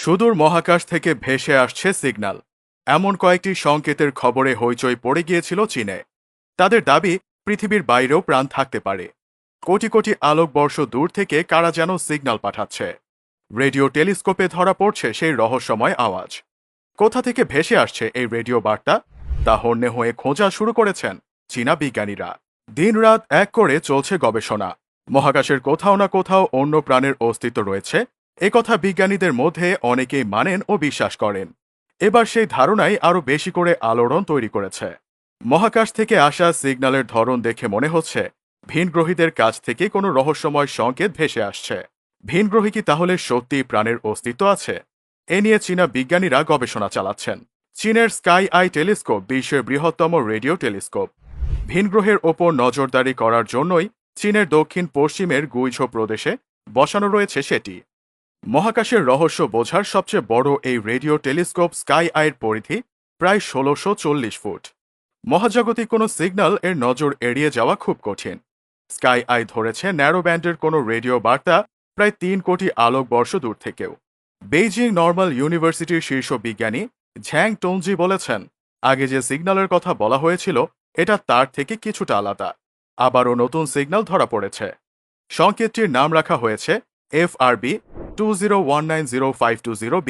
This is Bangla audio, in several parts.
সুদূর মহাকাশ থেকে ভেসে আসছে সিগন্যাল। এমন কয়েকটি সংকেতের খবরে হইচই পড়ে গিয়েছিল চীনে। তাদের দাবি, পৃথিবীর বাইরেও প্রাণ থাকতে পারে। কোটি কোটি আলোকবর্ষ দূর থেকে কারা যেন সিগন্যাল পাঠাচ্ছে। রেডিও টেলিস্কোপে ধরা পড়ছে সেই রহস্যময় আওয়াজ। কোথা থেকে ভেসে আসছে এই রেডিও বার্তা, তা হন্যে হয়ে খোঁজা শুরু করেছেন চীনা বিজ্ঞানীরা। দিনরাত এক করে চলছে গবেষণা। মহাকাশের কোথাও না কোথাও অন্য প্রাণের অস্তিত্ব রয়েছে, একথা বিজ্ঞানীদের মধ্যে অনেকেই মানেন ও বিশ্বাস করেন। এবার সেই ধারণাই আরও বেশি করে আলোড়ন তৈরি করেছে। মহাকাশ থেকে আসা সিগন্যালের ধরন দেখে মনে হচ্ছে ভিনগ্রহীদের কাছ থেকে কোনো রহস্যময় সংকেত ভেসে আসছে। ভিনগ্রহী কি তাহলে সত্যিই প্রাণের অস্তিত্ব আছে? এ নিয়ে চীনা বিজ্ঞানীরা গবেষণা চালাচ্ছেন। চীনের স্কাই আই টেলিস্কোপ বিশ্বের বৃহত্তম রেডিও টেলিস্কোপ। ভিনগ্রহের ওপর নজরদারি করার জন্যই চীনের দক্ষিণ পশ্চিমের গুইঝো প্রদেশে বসানো রয়েছে সেটি। মহাকাশের রহস্য বোঝার সবচেয়ে বড় এই রেডিও টেলিস্কোপ স্কাই আইয়ের পরিধি প্রায় ১৬৪০ ফুট। মহাজাগতিক কোনো সিগন্যাল এর নজর এড়িয়ে যাওয়া খুব কঠিন। স্কাই আই ধরেছে ন্যারো ব্যান্ডের কোনো রেডিও বার্তা প্রায় ৩ কোটি আলোকবর্ষ দূর থেকেও। বেইজিং নর্মাল ইউনিভার্সিটির শীর্ষ বিজ্ঞানী ঝ্যাং টংজি বলেছেন, আগে যে সিগন্যালের কথা বলা হয়েছিল এটা তার থেকে কিছুটা আলাদা। আবারও নতুন সিগন্যাল ধরা পড়েছে। সংকেতটির নাম রাখা হয়েছে FRB 201905220B।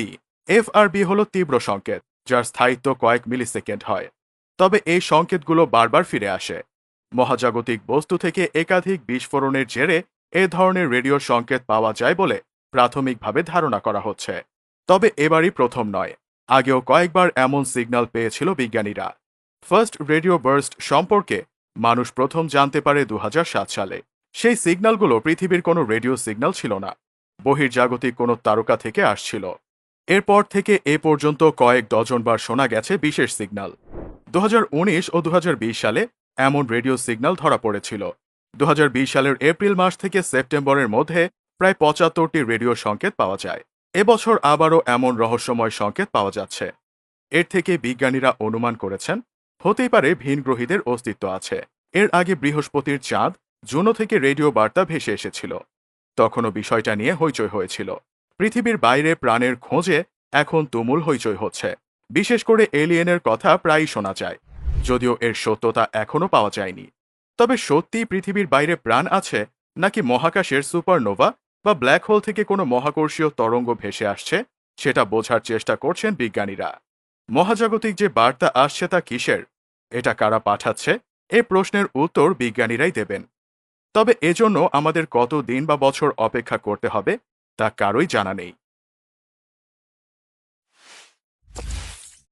FRB হল তীব্র সংকেত, যার স্থায়িত্ব কয়েক মিলিসেকেন্ড হয়। তবে এই সংকেতগুলো বারবার ফিরে আসে। মহাজাগতিক বস্তু থেকে একাধিক বিস্ফোরণের জেরে এ ধরনের রেডিও সংকেত পাওয়া যায় বলে প্রাথমিকভাবে ধারণা করা হচ্ছে। তবে এবারই প্রথম নয়, আগেও কয়েকবার এমন সিগন্যাল পেয়েছিল বিজ্ঞানীরা। ফার্স্ট রেডিও বার্স্ট সম্পর্কে মানুষ প্রথম জানতে পারে ২০০৭ সালে। সেই সিগন্যালগুলো পৃথিবীর কোনো রেডিও সিগন্যাল ছিল না, বহির্জাগতিক কোনো তারকা থেকে আসছিল। এরপর থেকে এ পর্যন্ত কয়েক ডজনবার শোনা গেছে বিশেষ সিগন্যাল। ২০১৯ ও ২০২০ সালে এমন রেডিও সিগন্যাল ধরা পড়েছিল। ২০২০ সালের এপ্রিল মাস থেকে সেপ্টেম্বরের মধ্যে প্রায় ৭৫টি রেডিও সংকেত পাওয়া যায়। এবছর আবারও এমন রহস্যময় সংকেত পাওয়া যাচ্ছে। এর থেকে বিজ্ঞানীরা অনুমান করেছেন হতেই পারে ভিনগ্রহীদের অস্তিত্ব আছে। এর আগে বৃহস্পতির চাঁদ জুনো থেকে রেডিও বার্তা ভেসে এসেছিল। তখনও বিষয়টা নিয়ে হইচই হয়েছিল। পৃথিবীর বাইরে প্রাণের খোঁজে এখন তুমুল হইচই হচ্ছে। বিশেষ করে এলিয়েনের কথা প্রায়ই শোনা যায়, যদিও এর সত্যতা এখনও পাওয়া যায়নি। তবে সত্যিই পৃথিবীর বাইরে প্রাণ আছে, নাকি মহাকাশের সুপারনোভা বা ব্ল্যাক হোল থেকে কোনো মহাকর্ষীয় তরঙ্গ ভেসে আসছে, সেটা বোঝার চেষ্টা করছেন বিজ্ঞানীরা। মহাজাগতিক যে বার্তা আসছে তা কিসের, এটা কারা পাঠাচ্ছে, এ প্রশ্নের উত্তর বিজ্ঞানীরাই দেবেন। তবে এজন্য আমাদের কত দিন বা বছর অপেক্ষা করতে হবে তা কারোই জানা নেই।